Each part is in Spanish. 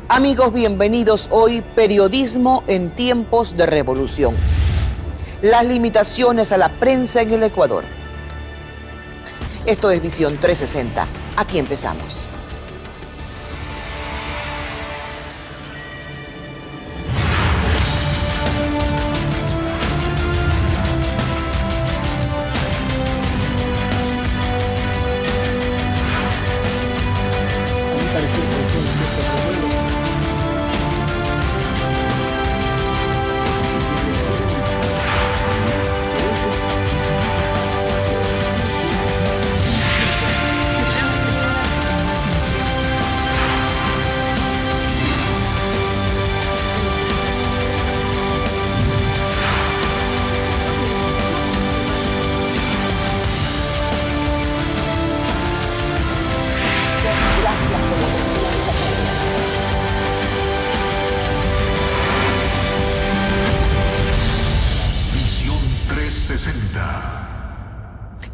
Amigos, bienvenidos hoy Periodismo en tiempos de revolución. Las limitaciones a la prensa en el Ecuador. Esto es Visión 360. Aquí empezamos.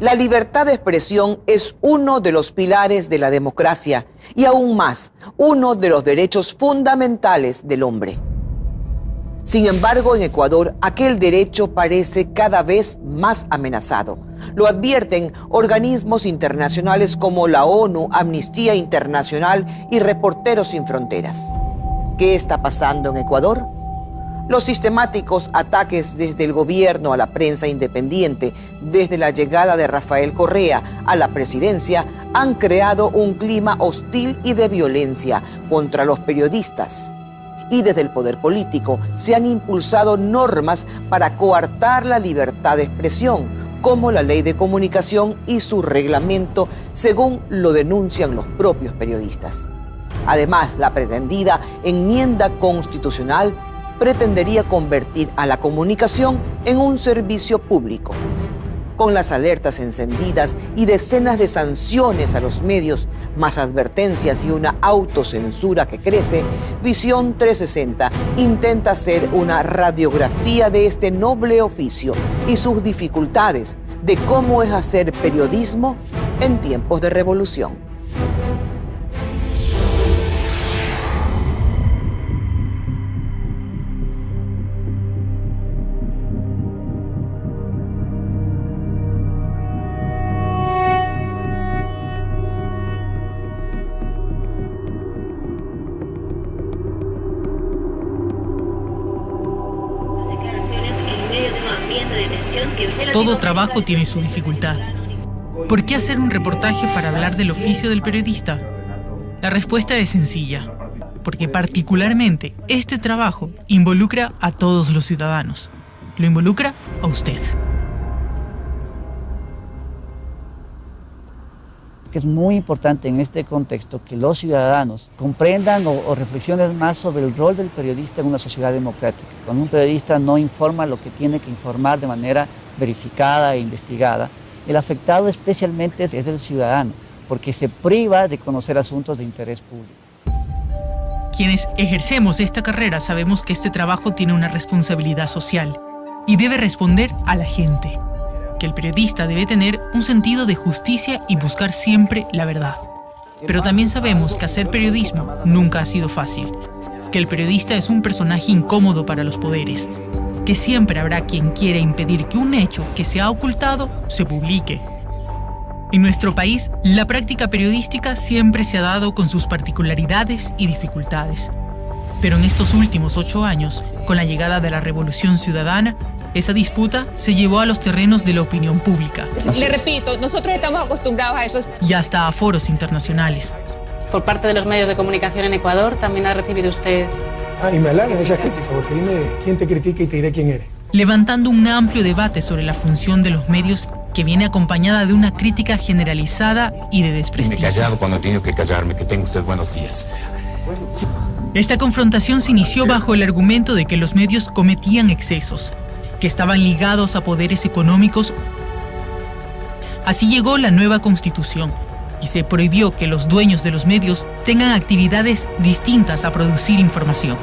La libertad de expresión es uno de los pilares de la democracia y aún más, uno de los derechos fundamentales del hombre. Sin embargo, en Ecuador, aquel derecho parece cada vez más amenazado. Lo advierten organismos internacionales como la ONU, Amnistía Internacional y Reporteros Sin Fronteras. ¿Qué está pasando en Ecuador? Los sistemáticos ataques desde el gobierno a la prensa independiente, desde la llegada de Rafael Correa a la presidencia, han creado un clima hostil y de violencia contra los periodistas. Y desde el poder político se han impulsado normas para coartar la libertad de expresión, como la Ley de Comunicación y su reglamento, según lo denuncian los propios periodistas. Además, la pretendida enmienda constitucional pretendería convertir a la comunicación en un servicio público. Con las alertas encendidas y decenas de sanciones a los medios, más advertencias y una autocensura que crece, Visión 360 intenta hacer una radiografía de este noble oficio y sus dificultades, de cómo es hacer periodismo en tiempos de revolución. Todo trabajo tiene su dificultad. ¿Por qué hacer un reportaje para hablar del oficio del periodista? La respuesta es sencilla, porque particularmente este trabajo involucra a todos los ciudadanos. Lo involucra a usted. Es muy importante en este contexto que los ciudadanos comprendan o reflexionen más sobre el rol del periodista en una sociedad democrática. Cuando un periodista no informa lo que tiene que informar de manera verificada e investigada, el afectado especialmente es el ciudadano, porque se priva de conocer asuntos de interés público. Quienes ejercemos esta carrera sabemos que este trabajo tiene una responsabilidad social y debe responder a la gente. Que el periodista debe tener un sentido de justicia y buscar siempre la verdad. Pero también sabemos que hacer periodismo nunca ha sido fácil, que el periodista es un personaje incómodo para los poderes, que siempre habrá quien quiera impedir que un hecho que se ha ocultado se publique. En nuestro país, la práctica periodística siempre se ha dado con sus particularidades y dificultades. Pero en estos últimos 8 años, con la llegada de la Revolución Ciudadana, esa disputa se llevó a los terrenos de la opinión pública. Le repito, nosotros estamos acostumbrados a eso. Y hasta a foros internacionales. Por parte de los medios de comunicación en Ecuador, ¿también ha recibido usted? Y me halagan esas críticas, porque dime quién te critica y te diré quién eres. Levantando un amplio debate sobre la función de los medios que viene acompañada de una crítica generalizada y de desprestigio. Me he callado cuando he tenido que callarme, que tenga usted buenos días. Sí. Esta confrontación se inició bajo el argumento de que los medios cometían excesos, que estaban ligados a poderes económicos. Así llegó la nueva Constitución y se prohibió que los dueños de los medios tengan actividades distintas a producir información.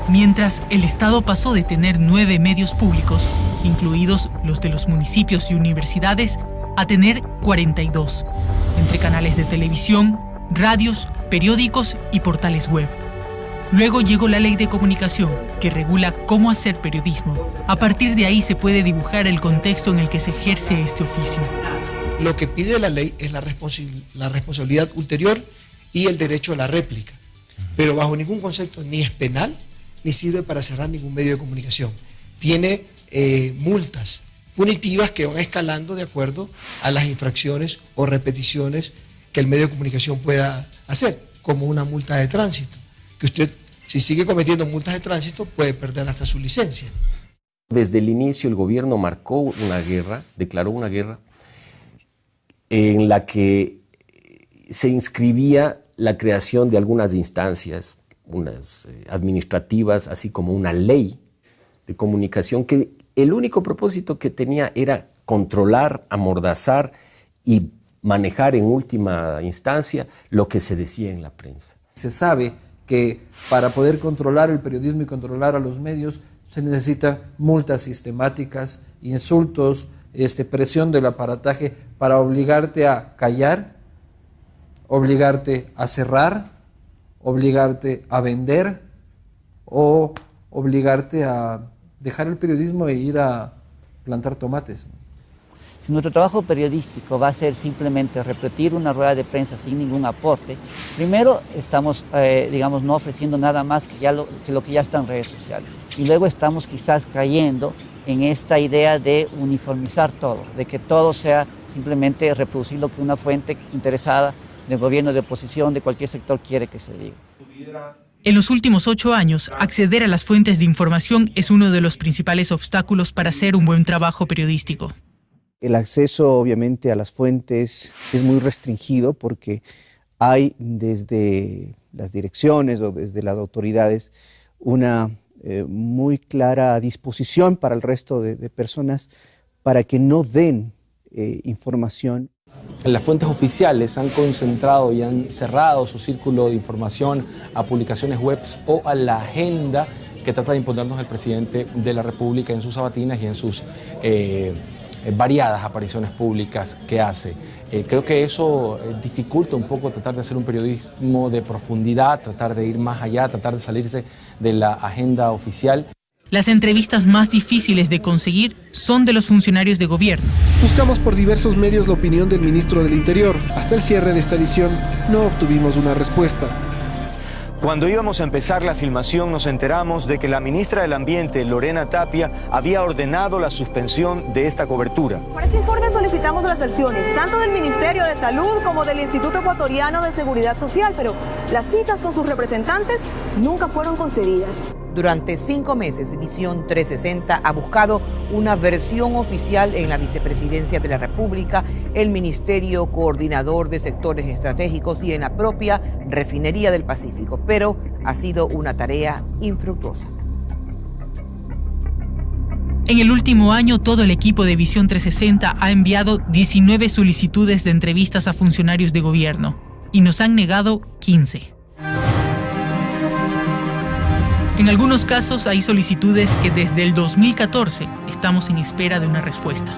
Mientras el Estado pasó de tener 9 medios públicos, incluidos los de los municipios y universidades, a tener 42, entre canales de televisión, radios, periódicos y portales web. Luego llegó la Ley de Comunicación, que regula cómo hacer periodismo. A partir de ahí se puede dibujar el contexto en el que se ejerce este oficio. Lo que pide la ley es la responsabilidad ulterior y el derecho a la réplica. Pero bajo ningún concepto ni es penal, ni sirve para cerrar ningún medio de comunicación. Tiene multas punitivas que van escalando de acuerdo a las infracciones o repeticiones que el medio de comunicación pueda hacer, como una multa de tránsito, que usted, si sigue cometiendo multas de tránsito, puede perder hasta su licencia. Desde el inicio el gobierno marcó una guerra, declaró una guerra, en la que se inscribía la creación de algunas instancias, unas administrativas, así como una ley de comunicación, que el único propósito que tenía era controlar, amordazar y manejar en última instancia lo que se decía en la prensa. Se sabe que para poder controlar el periodismo y controlar a los medios se necesitan multas sistemáticas, insultos, presión del aparataje para obligarte a callar, obligarte a cerrar, obligarte a vender o obligarte a dejar el periodismo e ir a plantar tomates. Si nuestro trabajo periodístico va a ser simplemente repetir una rueda de prensa sin ningún aporte, primero estamos, no ofreciendo nada más que lo que ya está en redes sociales. Y luego estamos quizás cayendo en esta idea de uniformizar todo, de que todo sea simplemente reproducir lo que una fuente interesada del gobierno, de oposición, de cualquier sector quiere que se diga. En los últimos 8 años, acceder a las fuentes de información es uno de los principales obstáculos para hacer un buen trabajo periodístico. El acceso, obviamente, a las fuentes es muy restringido porque hay desde las direcciones o desde las autoridades una muy clara disposición para el resto de personas para que no den información. Las fuentes oficiales han concentrado y han cerrado su círculo de información a publicaciones web o a la agenda que trata de imponernos el presidente de la República en sus sabatinas y en sus variadas apariciones públicas que hace. Creo que eso dificulta un poco tratar de hacer un periodismo de profundidad, tratar de ir más allá, tratar de salirse de la agenda oficial. Las entrevistas más difíciles de conseguir son de los funcionarios de gobierno. Buscamos por diversos medios la opinión del ministro del Interior. Hasta el cierre de esta edición no obtuvimos una respuesta. Cuando íbamos a empezar la filmación nos enteramos de que la ministra del Ambiente, Lorena Tapia, había ordenado la suspensión de esta cobertura. Para ese informe solicitamos las versiones, tanto del Ministerio de Salud como del Instituto Ecuatoriano de Seguridad Social, pero las citas con sus representantes nunca fueron concedidas. Durante 5 meses, Visión 360 ha buscado una versión oficial en la Vicepresidencia de la República, el Ministerio Coordinador de Sectores Estratégicos y en la propia Refinería del Pacífico, pero ha sido una tarea infructuosa. En el último año, todo el equipo de Visión 360 ha enviado 19 solicitudes de entrevistas a funcionarios de gobierno y nos han negado 15. En algunos casos hay solicitudes que desde el 2014 estamos en espera de una respuesta.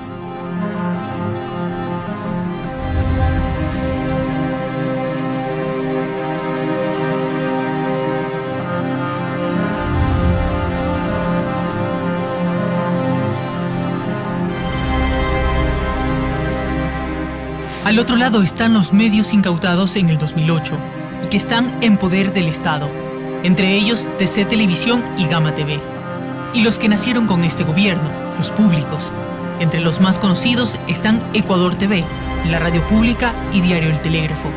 Al otro lado están los medios incautados en el 2008 y que están en poder del Estado. Entre ellos TC Televisión y Gama TV. Y los que nacieron con este gobierno, los públicos. Entre los más conocidos están Ecuador TV, la radio pública y Diario El Telégrafo,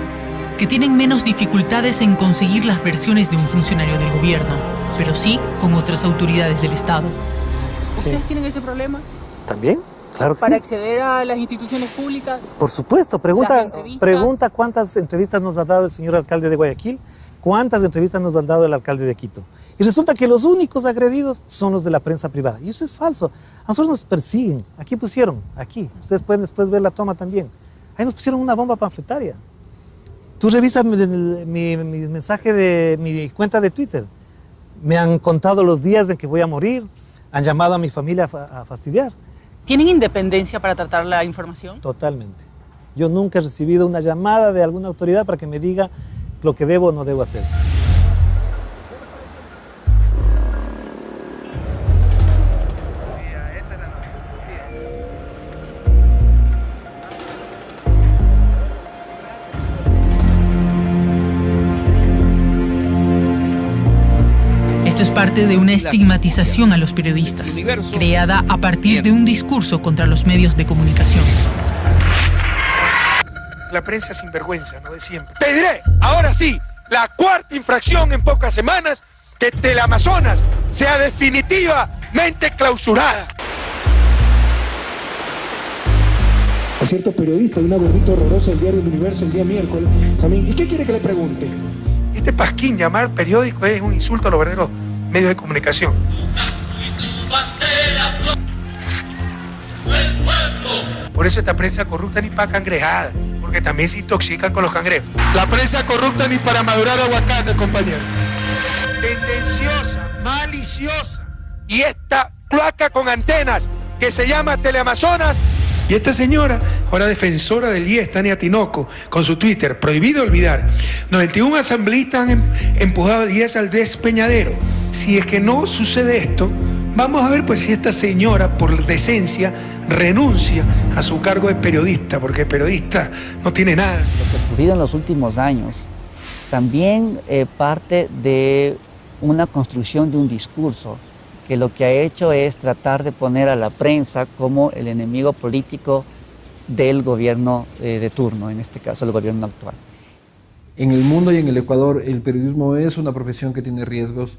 que tienen menos dificultades en conseguir las versiones de un funcionario del gobierno, pero sí con otras autoridades del Estado. ¿Ustedes tienen ese problema? ¿También? Claro que ¿Para sí. acceder a las instituciones públicas? Por supuesto. Pregunta cuántas entrevistas nos ha dado el señor alcalde de Guayaquil, cuántas entrevistas nos ha dado el alcalde de Quito. Y resulta que los únicos agredidos son los de la prensa privada. Y eso es falso. A nosotros nos persiguen. Aquí pusieron, aquí. Ustedes pueden después ver la toma también. Ahí nos pusieron una bomba panfletaria. Tú revisas mi mensaje de mi cuenta de Twitter. Me han contado los días en que voy a morir. Han llamado a mi familia a fastidiar. ¿Tienen independencia para tratar la información? Totalmente. Yo nunca he recibido una llamada de alguna autoridad para que me diga lo que debo o no debo hacer. Esto es parte de una estigmatización a los periodistas, creada a partir de un discurso contra los medios de comunicación. La prensa sinvergüenza, ¿no? De siempre. Te diré, ahora sí, la cuarta infracción en pocas semanas, que Teleamazonas sea definitivamente clausurada. A cierto periodista, una gordita horrorosa del diario El Universo el día miércoles, también, ¿y qué quiere que le pregunte? Este pasquín, llamar periódico, es un insulto a los verdaderos medios de comunicación. Por eso esta prensa corrupta ni para cangrejada, porque también se intoxican con los cangrejos. La prensa corrupta ni para madurar aguacate, compañero. Tendenciosa, maliciosa. Y esta cloaca con antenas que se llama Teleamazonas. Y esta señora, ahora defensora del IES, Tania Tinoco, con su Twitter, prohibido olvidar, 91 asambleístas han empujado el IES al despeñadero. Si es que no sucede esto, vamos a ver pues si esta señora, por decencia, renuncia a su cargo de periodista, porque periodista no tiene nada. Lo que ha ocurrido en los últimos años también parte de una construcción de un discurso que lo que ha hecho es tratar de poner a la prensa como el enemigo político del gobierno de turno, en este caso el gobierno actual. En el mundo y en el Ecuador el periodismo es una profesión que tiene riesgos.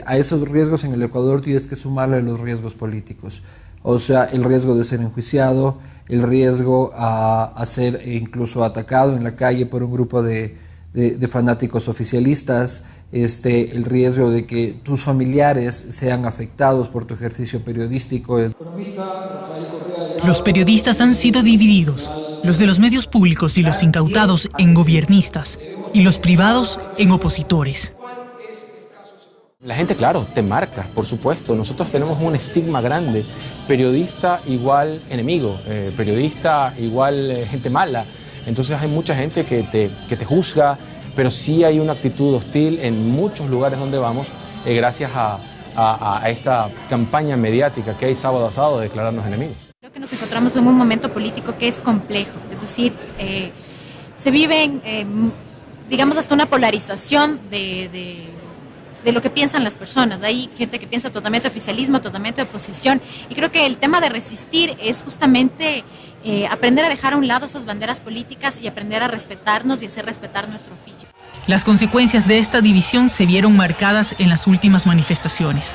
A esos riesgos en el Ecuador tienes que sumarle los riesgos políticos. O sea, el riesgo de ser enjuiciado, el riesgo a ser incluso atacado en la calle por un grupo de fanáticos oficialistas, el riesgo de que tus familiares sean afectados por tu ejercicio periodístico. Los periodistas han sido divididos, los de los medios públicos y los incautados en gobiernistas, y los privados en opositores. La gente, claro, te marca, por supuesto. Nosotros tenemos un estigma grande. Periodista igual enemigo, periodista igual gente mala. Entonces hay mucha gente que te juzga, pero sí hay una actitud hostil en muchos lugares donde vamos, gracias a esta campaña mediática que hay sábado a sábado de declararnos enemigos. Creo que nos encontramos en un momento político que es complejo, es decir, se vive, digamos, hasta una polarización de lo que piensan las personas. Hay gente que piensa totalmente oficialismo, totalmente oposición, y creo que el tema de resistir es justamente aprender a dejar a un lado esas banderas políticas y aprender a respetarnos y hacer respetar nuestro oficio. Las consecuencias de esta división se vieron marcadas en las últimas manifestaciones,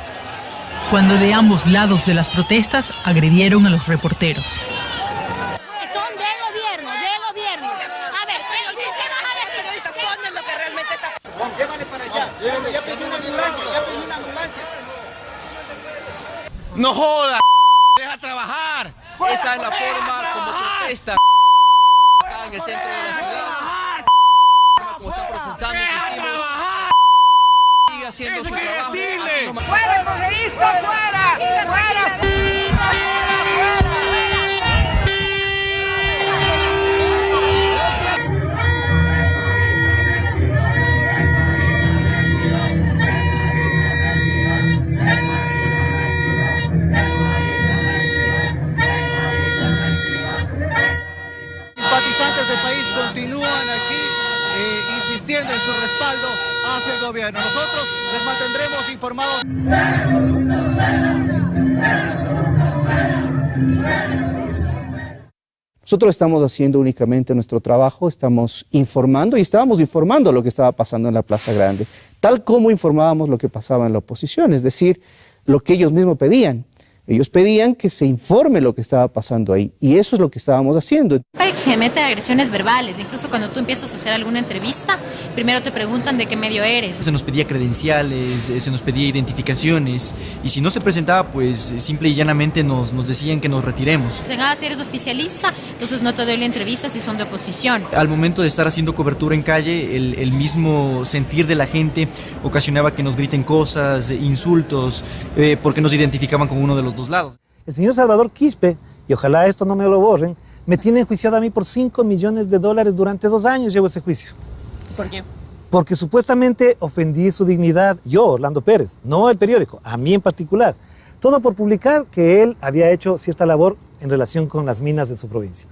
cuando de ambos lados de las protestas agredieron a los reporteros. Son de gobierno. A ver, ¿qué vas a decir? Ponen lo que realmente está... Llévale para allá. Ya pedí una ambulancia. ¡No joda! ¡Deja trabajar! Esa es la forma como protesta acá en el centro de la ciudad. Como están protestando, insistimos. Sigue haciendo su trabajo. ¡Fuera, correísta! ¡Fuera! ¡Fuera! Simpatizantes del país continúan aquí insistiendo en su respaldo hacia el gobierno. Nosotros les mantendremos informados. Nosotros estamos haciendo únicamente nuestro trabajo, estamos informando y estábamos informando lo que estaba pasando en la Plaza Grande, tal como informábamos lo que pasaba en la oposición, es decir, lo que ellos mismos pedían. Ellos pedían que se informe lo que estaba pasando ahí y eso es lo que estábamos haciendo. Para que se mete agresiones verbales, incluso cuando tú empiezas a hacer alguna entrevista, primero te preguntan de qué medio eres. Se nos pedía credenciales, se nos pedía identificaciones y si no se presentaba, pues simple y llanamente nos decían que nos retiremos. Si eres oficialista, entonces no te doy la entrevista si son de oposición. Al momento de estar haciendo cobertura en calle, el mismo sentir de la gente ocasionaba que nos griten cosas, insultos, porque nos identificaban con uno de los dos lados. El señor Salvador Quispe, y ojalá esto no me lo borren, me tiene enjuiciado a mí por $5 millones durante 2 años llevo ese juicio. ¿Por qué? porque supuestamente ofendí su dignidad, yo, Orlando Pérez, no el periódico, a mí en particular. Todo por publicar que él había hecho cierta labor en relación con las minas de su provincia.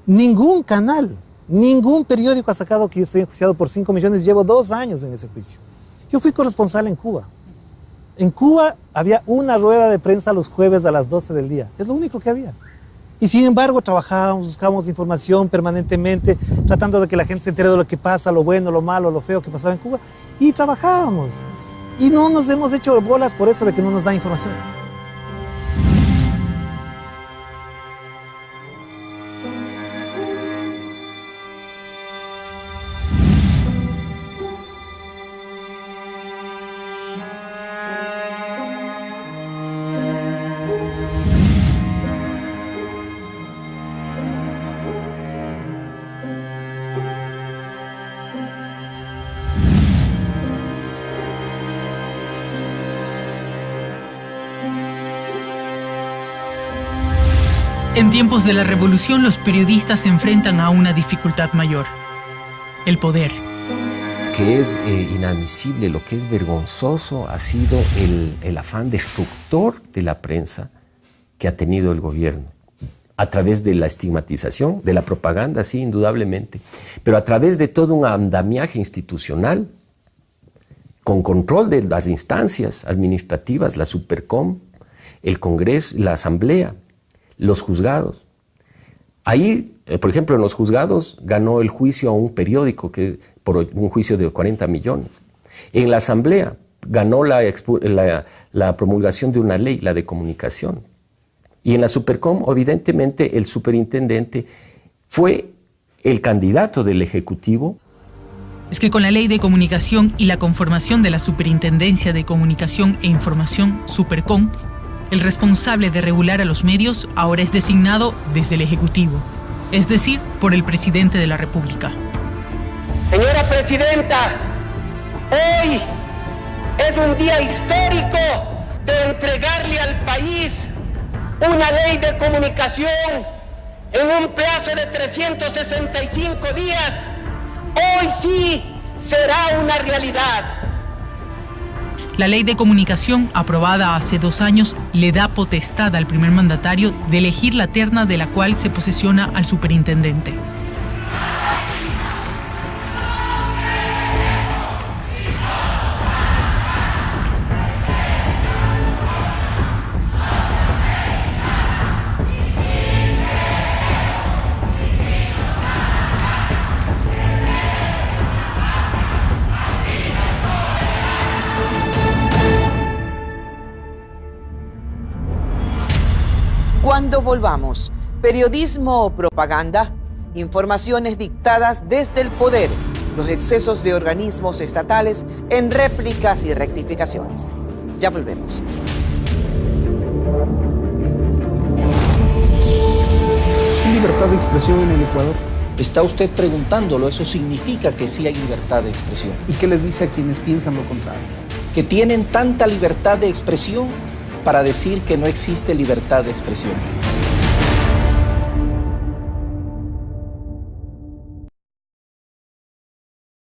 Ningún canal, ningún periódico ha sacado que yo estoy enjuiciado por 5 millones, llevo 2 años en ese juicio. Yo fui corresponsal en Cuba. En Cuba había una rueda de prensa los jueves a las 12 del día, es lo único que había. Y sin embargo trabajábamos, buscábamos información permanentemente, tratando de que la gente se entere de lo que pasa, lo bueno, lo malo, lo feo que pasaba en Cuba, y trabajábamos. Y no nos hemos hecho bolas por eso de que no nos da información. En tiempos de la revolución, los periodistas se enfrentan a una dificultad mayor: el poder. Que es inadmisible, lo que es vergonzoso ha sido el afán destructor de la prensa que ha tenido el gobierno, a través de la estigmatización, de la propaganda, sí, indudablemente, pero a través de todo un andamiaje institucional, con control de las instancias administrativas, la Supercom, el Congreso, la Asamblea, los juzgados. Ahí, por ejemplo, en los juzgados ganó el juicio a un periódico por un juicio de 40 millones. En la Asamblea ganó la promulgación de una ley, la de comunicación. Y en la Supercom, evidentemente, el superintendente fue el candidato del Ejecutivo. Es que con la Ley de Comunicación y la conformación de la Superintendencia de Comunicación e Información, Supercom, el responsable de regular a los medios ahora es designado desde el Ejecutivo, es decir, por el presidente de la República. Señora Presidenta, hoy es un día histórico de entregarle al país una ley de comunicación en un plazo de 365 días. Hoy sí será una realidad. La Ley de Comunicación, aprobada hace 2 años, le da potestad al primer mandatario de elegir la terna de la cual se posesiona al superintendente. Cuando volvamos, periodismo o propaganda, informaciones dictadas desde el poder, los excesos de organismos estatales en réplicas y rectificaciones. Ya volvemos. ¿Libertad de expresión en el Ecuador? Está usted preguntándolo, eso significa que sí hay libertad de expresión. ¿Y qué les dice a quienes piensan lo contrario? Que tienen tanta libertad de expresión para decir que no existe libertad de expresión.